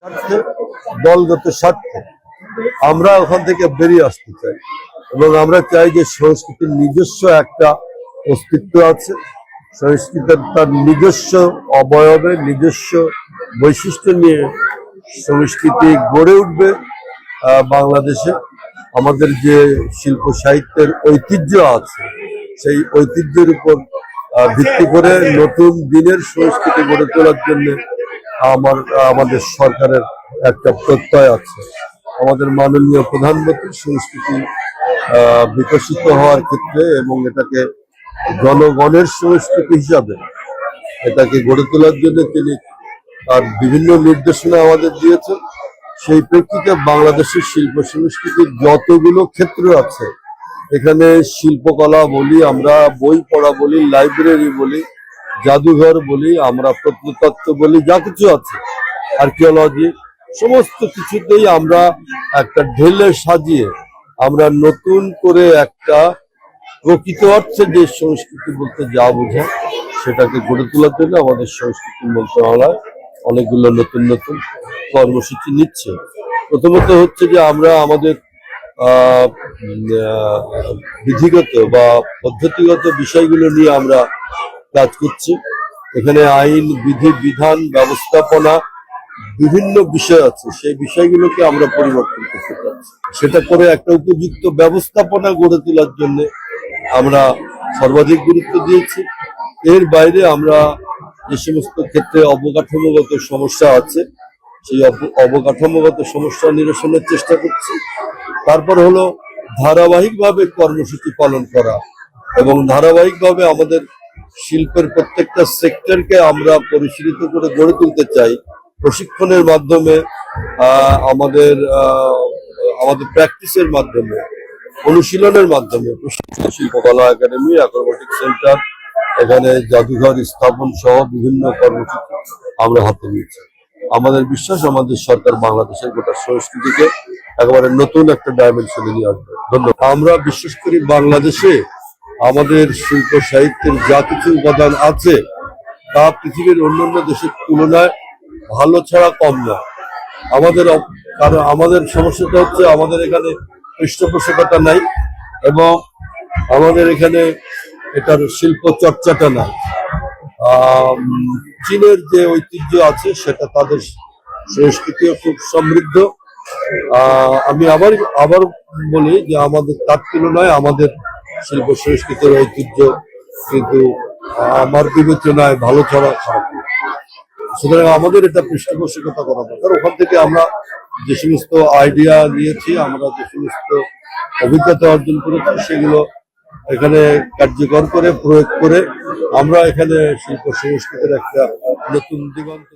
স্বার্থে, দলগত স্বার্থে আমরা ওখান থেকে বেরিয়ে আসতে চাই এবং আমরা চাই যে সংস্কৃতির নিজস্ব একটা অস্তিত্ব আছে। সংস্কৃতির তার নিজস্ব অবয়বে নিজস্ব বৈশিষ্ট্য নিয়ে সংস্কৃতি গড়ে উঠবে বাংলাদেশে। আমাদের যে শিল্প সাহিত্যের ঐতিহ্য আছে সেই ঐতিহ্যের উপর ভিত্তি করে নতুন দিনের সংস্কৃতি গড়ে তোলার জন্য আমাদের সরকারের একটা প্রত্যয় আছে। আমাদের মাননীয় প্রধানমন্ত্রী সংস্কৃতি বিকশিত হওয়ার ক্ষেত্রে এবং এটাকে জনগণের সংস্কৃতি হিসাবে এটাকে গড়ে তোলার জন্য তিনি তার বিভিন্ন নির্দেশনা আমাদের দিয়েছেন। সেই প্রেক্ষিতে বাংলাদেশের শিল্প সংস্কৃতির যতগুলো ক্ষেত্র আছে, এখানে শিল্পকলা বলি, আমরা বই পড়া বলি, লাইব্রেরি বলি, জাদুঘর বলি, আমরা প্রত্নতত্ত্ব বলি, যা কিছু আছে, আর্কিওলজি, সমস্ত কিছুতেই আমরা একটা ঢেলে সাজিয়ে আমরা নতুন করে একটা প্রকৃত অর্থে যে সংস্কৃতি বলতে যা বোঝায় সেটাকে গড়ে তোলার জন্য আমাদের সংস্কৃতি মন্ত্রণালয় অনেকগুলো নতুন নতুন কর্মসূচি নিচ্ছে। প্রথমত হচ্ছে যে আমরা আমাদের বিধিগত বা পদ্ধতিগত বিষয়গুলো নিয়ে আমরা কাজ করছি। এখানে আইন, বিধি, বিধান, ব্যবস্থাপনা বিভিন্ন বিষয় আছে, সেই বিষয়গুলোকে আমরা পরিবর্তন করতে চাচ্ছি। সেটা করে একটা উপযুক্ত ব্যবস্থাপনা গড়ে তোলার জন্য আমরা সর্বাধিক গুরুত্ব দিয়েছি। এর বাইরে আমরা যে সমস্ত ক্ষেত্রে অবকাঠামোগত সমস্যা আছে সেই অবকাঠামোগত সমস্যা নিরসনের চেষ্টা করছি। তারপর হলো ধারাবাহিকভাবে কর্মসূচি পালন করা এবং ধারাবাহিকভাবে আমাদের শিল্পের প্রত্যেকটা সেক্টরকে আমরা পরিশীলিত করে গড়ে তুলতে চাই প্রশিক্ষণের মাধ্যমে, আমাদের প্র্যাকটিসের মাধ্যমে, অনুশীলনের মাধ্যমে। শিল্পকলা একাডেমি, অ্যাক্রোবাটিক সেন্টার, এখানে জাদুঘর স্থাপন সহ বিভিন্ন কর্মসূচি আমরা হাতে নিয়েছি। আমাদের বিশ্বাস আমাদের সরকার বাংলাদেশের গোটা সংস্কৃতিকে একেবারে নতুন একটা ডাইমেনশনে নিয়ে আসবে। ধন্যবাদ। আমরা বিশ্বাস করি বাংলাদেশে আমাদের শিল্প সাহিত্যের যা কিছু উপাদান আছে তা পৃথিবীর অন্যান্য দেশের তুলনায় ভালো ছাড়া কম নয়। কারণ আমাদের সমস্যাটা হচ্ছে আমাদের এখানে পৃষ্ঠপোষকতা নাই এবং আমাদের এখানে এটার শিল্প চর্চাটা নাই। চীনের যে ঐতিহ্য আছে সেটা তাদের সংস্কৃতিও খুব সমৃদ্ধ। আমি আবার বলি যে আমাদের তার তুলনায় আমাদের শিল্প সংস্কৃতির ঐতিহ্য কিন্তু আমার বিবেচনায় ভালো ছাড়া খারাপ। সুতরাং আমাদের এটা পৃষ্ঠপোষকতা করা দরকার। ওখান থেকে আমরা যে সমস্ত আইডিয়া নিয়েছি, আমরা যে সমস্ত অভিজ্ঞতা অর্জন করেছি সেগুলো এখানে কার্যকর করে প্রয়োগ করে আমরা এখানে শিল্প সংস্কৃতির একটা নতুন দিগন্ত